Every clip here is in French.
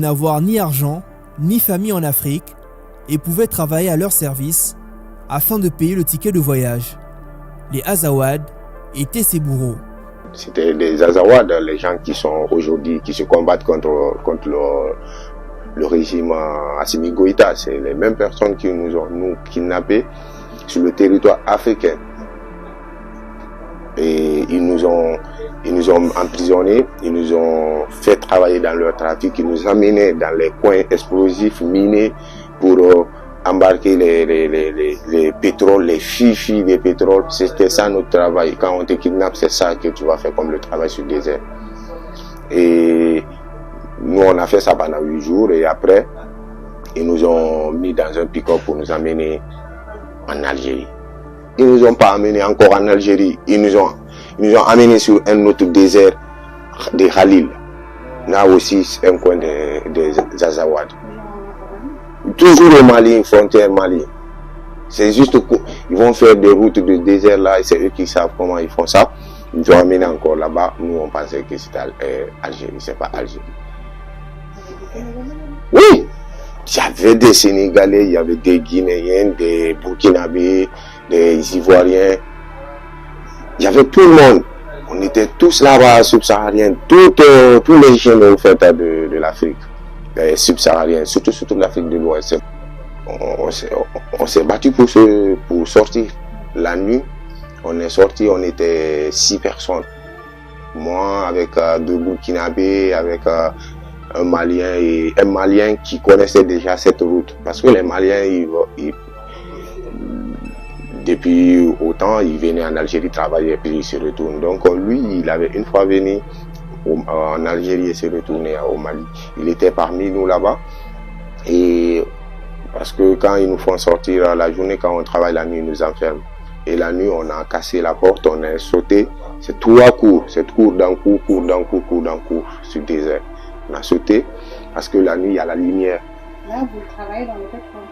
N'avoir ni argent, ni famille en Afrique et pouvaient travailler à leur service afin de payer le ticket de voyage. Les Azawad étaient ses bourreaux. C'était des Azawad, les gens qui sont aujourd'hui, qui se combattent contre le régime Assimi Goïta. C'est les mêmes personnes qui nous ont kidnappés sur le territoire africain. Et ils nous ont emprisonnés, ils nous ont fait travailler dans leur trafic, ils nous amenaient dans les coins explosifs minés pour embarquer les pétroles, les fichis des pétroles. C'était ça notre travail. Quand on te kidnappe, c'est ça que tu vas faire comme le travail sur le désert. Et nous, on a fait ça pendant 8 jours et après, ils nous ont mis dans un pick-up pour nous amener en Algérie. Ils nous ont pas amenés encore en Algérie. Ils nous ont amenés sur un autre désert de Khalil. Là aussi, un coin des Azawad. Toujours au Mali, frontière Mali. C'est juste qu'ils vont faire des routes de désert là, et c'est eux qui savent comment ils font ça. Ils nous ont amenés encore là-bas. Nous, on pensait que c'était Algérie, c'est pas Algérie. Oui! Il y avait des Sénégalais, il y avait des Guinéens, des Burkinabés, des Ivoiriens. Il y avait tout le monde. On était tous là-bas, subsahariens, tous les jeunes au fait de l'Afrique subsaharienne, surtout l'Afrique de l'Ouest. On s'est battu pour sortir. La nuit, on est sorti, on était 6 personnes. Moi, avec 2 Burkinabés, avec un Malien qui connaissait déjà cette route. Parce que les Maliens, depuis autant, ils venaient en Algérie travailler et puis ils se retournent. Donc lui, il avait une fois venu en Algérie et se retourné au Mali. Il était parmi nous là-bas. Et parce que quand ils nous font sortir la journée, quand on travaille la nuit, ils nous enferment. Et la nuit, on a cassé la porte, on a sauté. C'est 3 cours, c'est cours d'un cours sur le désert. On a sauté parce que la nuit, il y a la lumière. Là, vous travaillez dans le pétrole?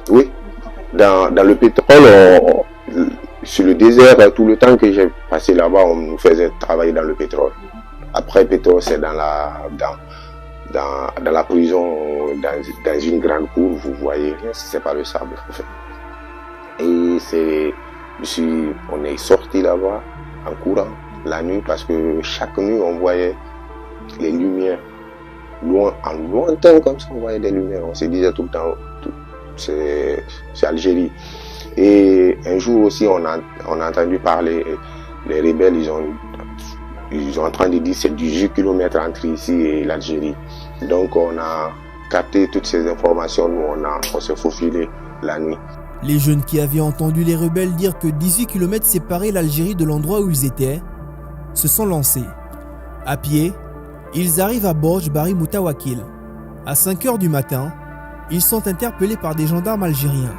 Oui, dans le pétrole, sur le désert, tout le temps que j'ai passé là-bas, on nous faisait travailler dans le pétrole. Après le pétrole, c'est dans la prison, dans une grande cour, vous voyez rien, c'est pas le sable. En fait. Et on est sorti là-bas en courant la nuit parce que chaque nuit, on voyait les lumières. En lointain comme ça, on voyait des lumières. On se disait tout le temps, c'est Algérie. Et un jour aussi, on a entendu parler, les rebelles, ils sont en train de dire c'est 18 km entre ici et l'Algérie. Donc on a capté toutes ces informations, nous on s'est faufilé la nuit. Les jeunes qui avaient entendu les rebelles dire que 18 km séparaient l'Algérie de l'endroit où ils étaient, se sont lancés. À pied, ils arrivent à Borj Bari Moutawakil. À 5 h du matin, ils sont interpellés par des gendarmes algériens.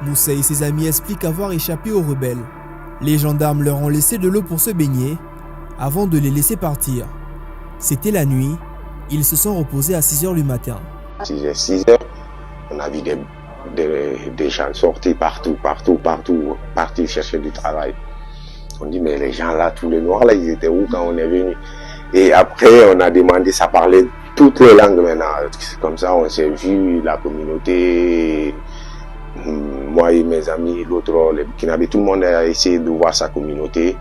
Moussa et ses amis expliquent avoir échappé aux rebelles. Les gendarmes leur ont laissé de l'eau pour se baigner avant de les laisser partir. C'était la nuit, ils se sont reposés à 6 h du matin. 6 h, on a vu des gens sortis partout, partir chercher du travail. On dit mais les gens là, tous les noirs là, ils étaient où quand on est venu? Et après, on a demandé, ça parlait toutes les langues maintenant. Comme ça, on s'est vu, la communauté, moi et mes amis, l'autre, les Burkinabés, tout le monde a essayé de voir sa communauté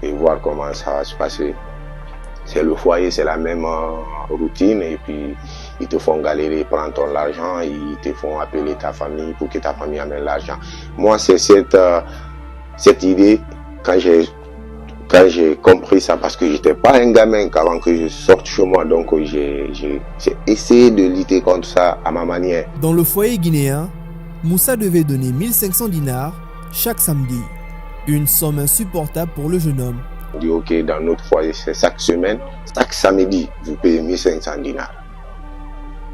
et voir comment ça va se passer. C'est le foyer, c'est la même routine et puis ils te font galérer, prendre ton argent, ils te font appeler ta famille pour que ta famille amène l'argent. Moi, c'est cette idée, quand j'ai compris ça, parce que j'étais pas un gamin avant que je sorte chez moi, donc j'ai essayé de lutter contre ça à ma manière. Dans le foyer guinéen, Moussa devait donner 1500 dinars chaque samedi, une somme insupportable pour le jeune homme. On dit ok, dans notre foyer, c'est chaque semaine, chaque samedi, vous payez 1500 dinars.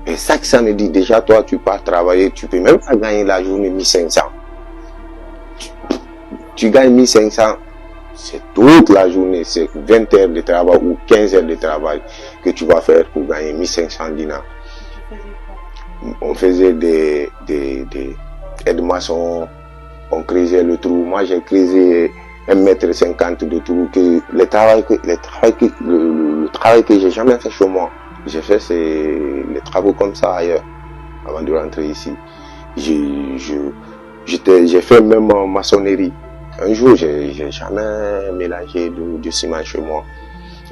Et chaque samedi, déjà toi, tu pars travailler, tu peux même pas gagner la journée 1500. Tu gagnes 1500. C'est toute la journée, c'est 20 heures de travail ou 15 heures de travail que tu vas faire pour gagner 1500 dinars. On faisait des aides-maçons, on creusait le trou. Moi, j'ai creusé 1,50 m de trou. Le travail que j'ai jamais fait chez moi, j'ai fait les travaux comme ça ailleurs, avant de rentrer ici. J'ai fait même maçonnerie. Un jour, j'ai jamais mélangé du ciment chez moi.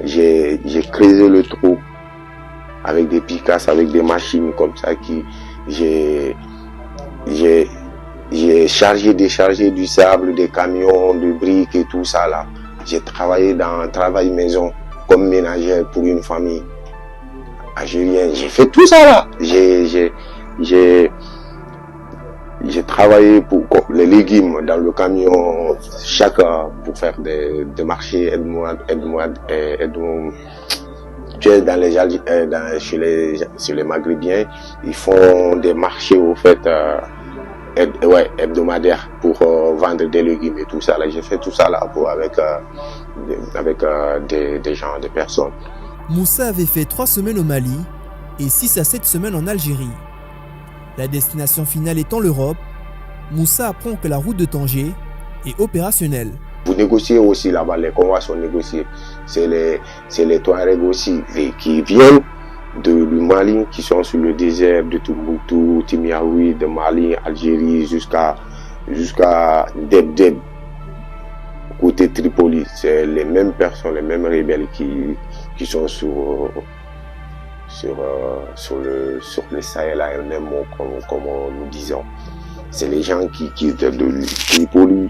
J'ai creusé le trou avec des picasses, avec des machines comme ça j'ai chargé, déchargé du sable, des camions, de briques et tout ça là. J'ai travaillé dans un travail maison comme ménagère pour une famille algérienne. J'ai fait tout ça là. J'ai travaillé pour les légumes dans le camion pour faire des marchés. Tu es chez les Maghrébiens, ils font des marchés au fait hebdomadaires pour vendre des légumes et tout ça là. J'ai fait tout ça là avec des gens, des personnes. Moussa avait fait 3 semaines au Mali et 6 à 7 semaines en Algérie. La destination finale étant l'Europe, Moussa apprend que la route de Tanger est opérationnelle. Vous négociez aussi là-bas, les convois sont négociés. C'est les Touaregs aussi qui viennent du Mali, qui sont sur le désert de Tombouctou, Timiaoui, de Mali, Algérie, jusqu'à Deb, côté Tripoli. C'est les mêmes personnes, les mêmes rebelles qui sont sur le Sahel elle-même, comme nous disons. C'est les gens qui quittent de Tripoli.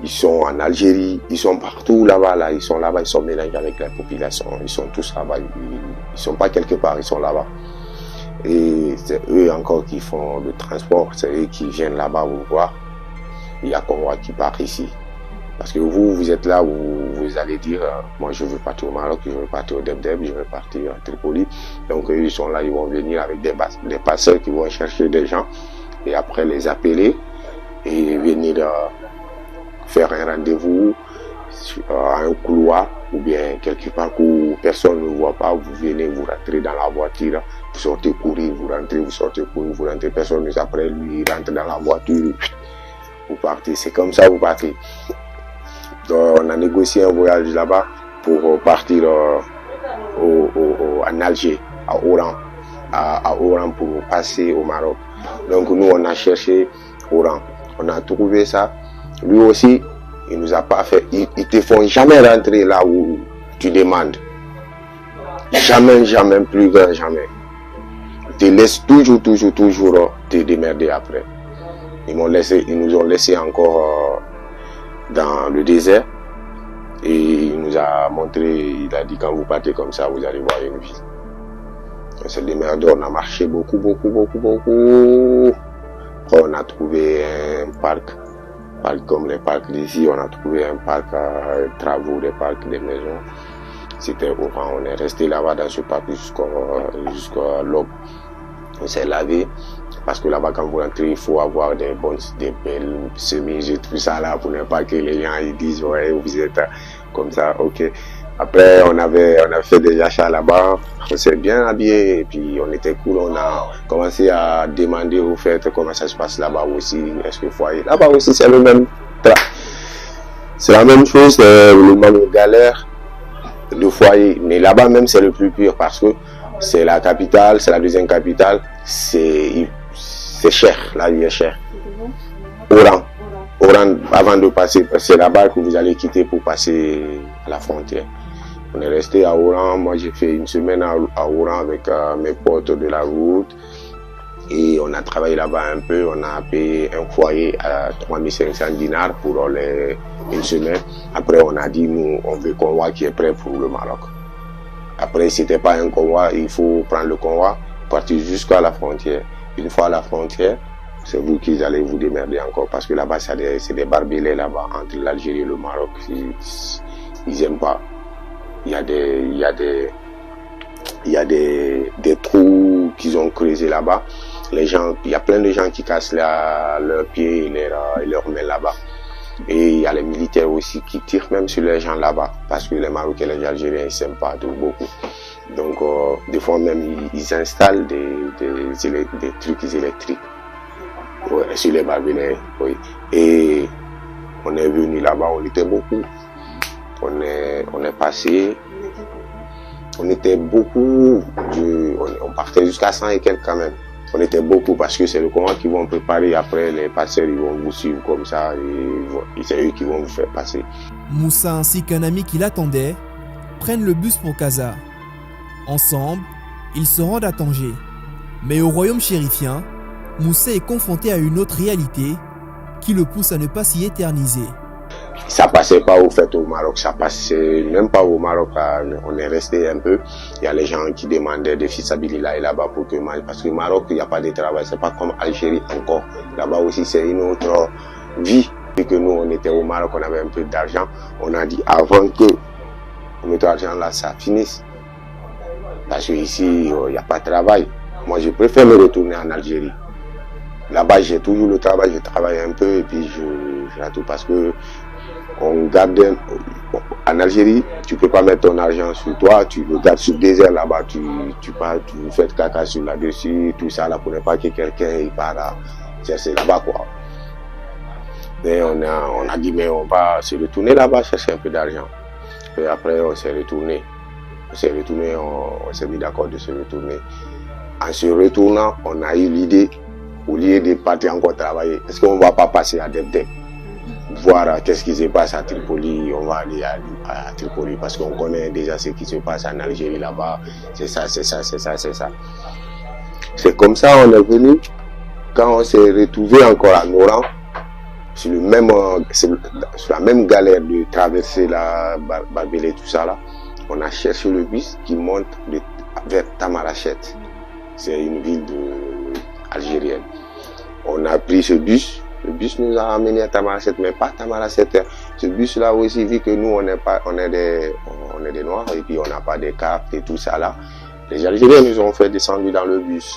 Ils sont en Algérie, ils sont partout là-bas, ils sont là-bas, ils sont mélangés avec la population, ils sont tous là-bas, ils sont pas quelque part, ils sont là-bas. Et c'est eux encore qui font le transport, c'est eux qui viennent là-bas vous voir. Il y a convoi qui part ici. Parce que vous êtes là où vous allez dire, moi je veux partir au Maroc, je veux partir au Deb, je veux partir à Tripoli. Donc eux, ils sont là, ils vont venir avec des passeurs qui vont chercher des gens et après les appeler et venir faire un rendez-vous à un couloir ou bien quelque part où personne ne vous voit pas, vous venez, vous rentrez dans la voiture, vous sortez courir, vous rentrez, vous sortez courir, vous rentrez, personne ne après lui rentre dans la voiture, vous partez, c'est comme ça vous partez. Donc, on a négocié un voyage là-bas pour partir en Alger, à Oran pour passer au Maroc. Donc nous on a cherché Oran, on a trouvé ça. Lui aussi, il nous a pas fait. Ils te font jamais rentrer là où tu demandes. Jamais, plus grand jamais. Ils te laissent toujours te démerder après. Ils nous ont laissé encore dans le désert. Et il nous a montré, il a dit quand vous partez comme ça, vous allez voir une vie. On s'est démerdé, on a marché beaucoup. Après, on a trouvé un parc comme les parcs d'ici, on a trouvé un parc travaux, des parcs, des maisons. C'était Oran, on est resté là-bas dans ce parc jusqu'à l'aube. On s'est lavé, parce que là-bas quand vous rentrez, il faut avoir des belles chemises et tout ça là, pour ne pas que les gens ils disent ouais vous êtes comme ça, ok. Après on a fait des achats là-bas, on s'est bien habillé et puis on était cool, on a commencé à demander au fait comment ça se passe là-bas aussi, est-ce que foyer là-bas aussi c'est le même, c'est la même chose, le même galère de foyer, mais là-bas même c'est le plus pur parce que c'est la capitale, c'est la deuxième capitale, c'est cher, la vie est chère. Oran, avant de passer, c'est là-bas que vous allez quitter pour passer à la frontière. On est resté à Oran, moi j'ai fait une semaine à Oran avec mes potes de la route et on a travaillé là-bas un peu, on a payé un foyer à 3500 dinars pour une semaine. Après on a dit nous on veut un convoi qui est prêt pour le Maroc. Après si c'était pas un convoi, il faut prendre le convoi, partir jusqu'à la frontière. Une fois à la frontière, c'est vous qui allez vous démerder encore parce que là-bas c'est des barbelés là-bas entre l'Algérie et le Maroc. Ils aiment pas. Il y a des trous qu'ils ont creusés là-bas. Il y a plein de gens qui cassent leurs pieds et leur met là-bas. Et il y a les militaires aussi qui tirent même sur les gens là-bas parce que les Marocains et les Algériens ils s'aiment pas tout beaucoup. Donc des fois même ils installent des trucs électriques sur les barbelés. Oui. Et on est venu là-bas, on était beaucoup. On est passé On était beaucoup, on partait jusqu'à 100 et quelques quand même. On était beaucoup parce que c'est le convoi qui vont préparer. Après, les passeurs, ils vont vous suivre comme ça et c'est eux qui vont vous faire passer. Moussa ainsi qu'un ami qui l'attendait prennent le bus pour Casa. Ensemble, ils se rendent à Tanger. Mais au royaume chérifien, Moussa est confronté à une autre réalité qui le pousse à ne pas s'y éterniser. Ça passait pas au fait au Maroc, ça passait même pas au Maroc. On est resté un peu. Il y a les gens qui demandaient des fils là et là-bas pour que parce que au Maroc il n'y a pas de travail, c'est pas comme Algérie encore. Là-bas aussi c'est une autre vie. Et que nous on était au Maroc, on avait un peu d'argent. On a dit avant que notre argent là ça finisse, parce que ici il n'y a pas de travail. Moi je préfère me retourner en Algérie. Là-bas j'ai toujours le travail, je travaille un peu et puis je tout parce que on garde en Algérie, tu peux pas mettre ton argent sur toi, tu le gardes sur le désert là-bas, tu fais caca sur là-dessus, tout ça là pour ne pas que quelqu'un il part là, chercher là-bas quoi. Mais on a dit mais on va se retourner là-bas chercher un peu d'argent. Et après on s'est retourné, on s'est mis d'accord de se retourner. En se retournant, on a eu l'idée, au lieu de partir encore travailler, est-ce qu'on va pas passer à Debdeb? Voir qu'est-ce qui se passe à Tripoli, on va aller à Tripoli parce qu'on connaît déjà ce qui se passe en Algérie là-bas, c'est ça. C'est comme ça on est venu, quand on s'est retrouvé encore à Noran, sur la même galère de traverser la Barbelé, tout ça là, on a cherché le bus qui monte vers Tamarachet, c'est une ville algérienne. On a pris ce bus. Le bus nous a amené à Tamaracet, mais pas Tamaracet. Ce bus-là aussi, vu que nous, on est des Noirs et puis on n'a pas de cartes et tout ça là. Les Algériens nous ont fait descendre dans le bus.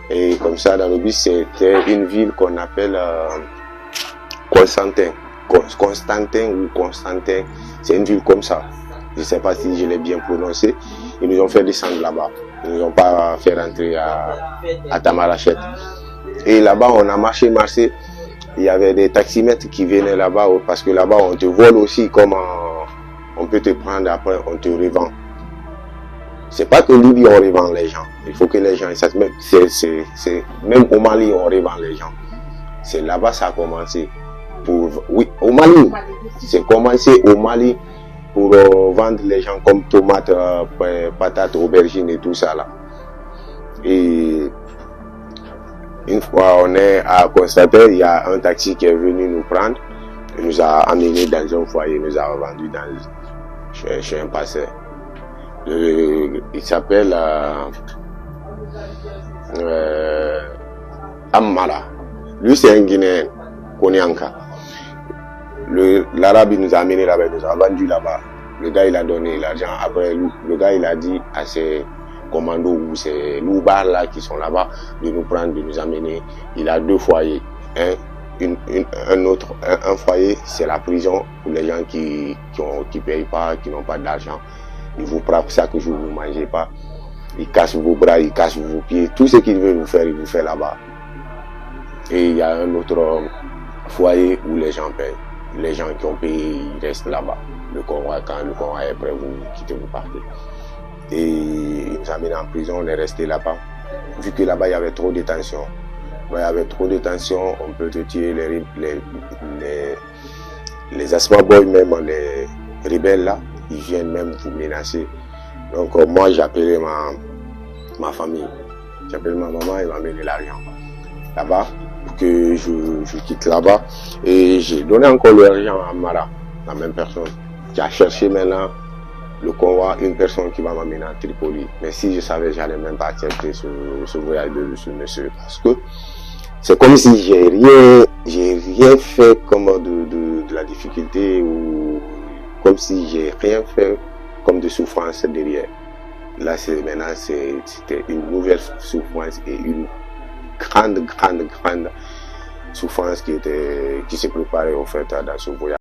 Et comme ça, dans le bus, c'était une ville qu'on appelle Constantin. C'est une ville comme ça. Je ne sais pas si je l'ai bien prononcé. Ils nous ont fait descendre là-bas. Ils ne nous ont pas fait rentrer à Tamaracet. Et là-bas, on a marché. Il y avait des taximètres qui venaient là-bas parce que là-bas on te vole aussi, comme on peut te prendre après, on te revend. C'est pas que Libye on revend les gens. Il faut que les gens sachent même. Même au Mali on revend les gens. C'est là-bas ça a commencé. Oui, au Mali. C'est commencé au Mali pour vendre les gens comme tomates, patates, aubergines et tout ça là. Et une fois on est à constater, il y a un taxi qui est venu nous prendre, il nous a amené dans un foyer, nous a vendu chez un passeur. Il s'appelle Ammala. Lui c'est un Guinéen, Konyanka. L'arabe il nous a amené là-bas, il nous a vendu là-bas. Le gars il a donné l'argent. Après le gars il a dit à ses commandos ou ces loupards là qui sont là-bas de nous prendre, de nous amener. Il a 2 foyers. Un foyer c'est la prison pour les gens qui payent pas, qui n'ont pas d'argent. Ils vous frappent ça que vous ne mangez pas. Ils cassent vos bras, ils cassent vos pieds. Tout ce qu'ils veulent vous faire, ils vous font là-bas. Et il y a un autre foyer où les gens payent. Les gens qui ont payé, ils restent là-bas. Quand le convoi est prêt, vous quittez, vous partez. Et ils nous amènent en prison, on est resté là-bas. Vu que là-bas, il y avait trop de tension. Il y avait trop de tension, on peut te tuer les Asma Boys, même les rebelles là, ils viennent même vous menacer. Donc moi, j'appelais ma famille. J'appelle ma maman, elle m'a amené l'argent là-bas pour que je quitte là-bas. Et j'ai donné encore l'argent à Mara, la même personne, qui a cherché maintenant le convoi, une personne qui va m'amener à Tripoli. Mais si je savais, j'allais même pas accepter ce voyage de ce monsieur. Parce que c'est comme si j'ai rien fait comme de la difficulté, ou comme si j'ai rien fait comme de souffrance derrière. Là, maintenant, c'était une nouvelle souffrance et une grande souffrance qui se préparait en fait dans ce voyage.